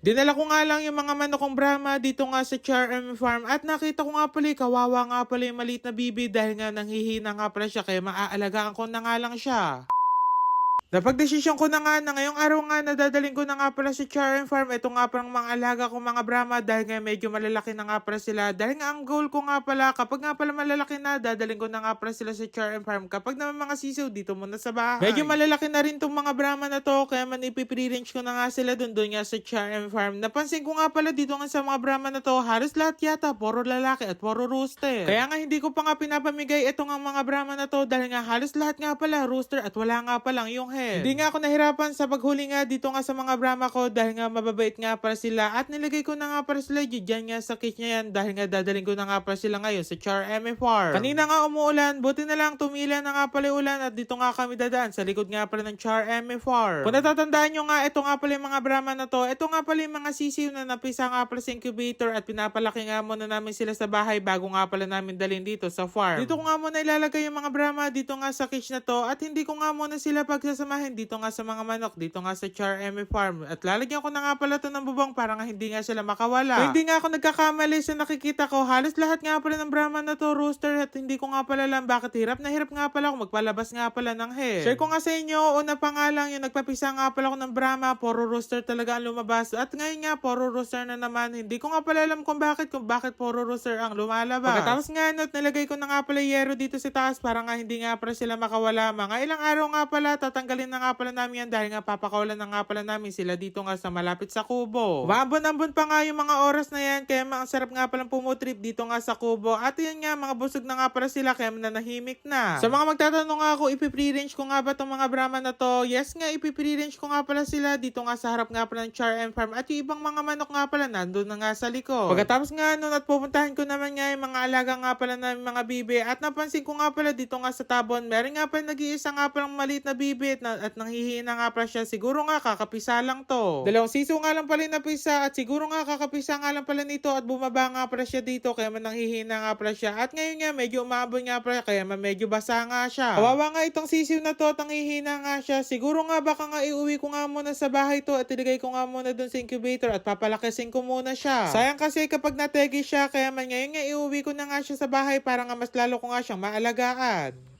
Dinala ko nga lang yung mga manok kong Brahma dito nga sa CRM Farm at nakita ko nga pala kawawa nga pala yung maliit na bibi dahil nga nanghihina nga pala siya kaya maaalagaan ko na nga lang siya. Napagdesisyon ko na nga na ngayong araw nga nadadaling ko na nga pala sa CRM Farm. Ito nga parang mga alaga kong mga Brahma dahil nga medyo malalaki na nga pala sila. Dahil nga ang goal ko nga pala kapag nga pala malalaki na dadaling ko na nga pala sila sa CRM Farm. Kapag naman mga sisiw dito muna sa bahay. Medyo malalaki na rin tong mga Brahma na to kaya man ipipre-range ko na nga sila dun nga sa CRM Farm. Napansin ko nga pala dito nga sa mga Brahma na to halos lahat yata puro lalaki at puro rooster. Kaya nga hindi ko pa nga pinapamigay ito nga mga Brahma na to dahil nga halos lahat nga pala rooster at wala nga palang yung head. Hindi nga ako nahirapan sa paghuli nga dito nga sa mga Brahma ko dahil nga mababait nga para sila at nilagay ko na nga para sila dyan nga sa cage niya yan dahil nga dadaling ko na nga para sila ngayon sa CRM Farm. Kanina nga umuulan, buti na lang tumila na nga pala ulan at dito nga kami dadaan sa likod nga pala ng CRM Farm. Kung natatandaan nyo nga, ito nga pala yung mga Brahma na to, ito nga pala yung mga sisiw na napisa nga pala sa incubator at pinapalaki nga muna namin sila sa bahay bago nga pala namin dalhin dito sa farm. Dito ko nga muna ilalagay yung mga Brahma dito nga sa cage na to at hindi ko nga muna sila pagsasamahin dito nga sa mga manok dito nga sa CRM Farm at lalagyan ko na nga pala to ng bubong para nga hindi nga sila makawala. Kung hindi nga ako nagkakamali sa nakikita ko, halos lahat nga pala ng Brahma na to rooster at hindi ko nga pala alam bakit hirap na hirap nga pala ako magpalabas nga pala ng head. Share ko nga sa inyo, una pa nga lang yung nagpapisa nga pala ako ng Brahma, puro rooster talaga ang lumabas at ngayon nga puro rooster na naman. Hindi ko nga pala alam kung bakit puro rooster ang lumalabas. Pagkatapos nga nilagay ko na nga pala yero dito sa taas para nga hindi nga pala sila makawala. Mga ilang araw nga pala tatanggalin na nga pala namin yan dahil nga papakawalan na nga pala namin sila dito nga sa malapit sa kubo. Maambon-ambon pa nga yung mga oras na yan kaya ang sarap nga palang pumutrip dito nga sa kubo at yan nga mga busog na nga pala sila kaya nanahimik na. Sa mga magtatanong nga ako ipipre-range ko nga ba itong mga Brahma na to? Yes nga ipipre-range ko nga pala sila dito nga sa harap nga pala ng CRM Farm at yung ibang mga manok nga pala nandun na nga sa likod. Pagkatapos nga nun at pupuntahan ko naman nga yung mga alaga nga pala na mga bibi at napansin ko nga pala dito nga sa tabon meron nga pala nag-iisa nga palang maliit na bibi at nanghihina nga pala siya. Siguro nga kakapisa lang to. Dalawang siso nga lang pala yung napisa at siguro nga kakapisa nga lang pala nito at bumaba nga pala siya dito kaya man nanghihina nga pala siya at ngayon nga medyo umabon nga pala kaya man medyo basa nga siya. Kawawa nga itong sisiw na to at nanghihina nga siya. Siguro nga baka nga iuwi ko nga muna sa bahay to at ilagay ko nga muna dun sa incubator at papalakisin ko muna siya. Sayang kasi kapag nategi siya kaya man ngayon nga iuwi ko na nga siya sa bahay para nga mas lalo ko nga siyang maalagaan.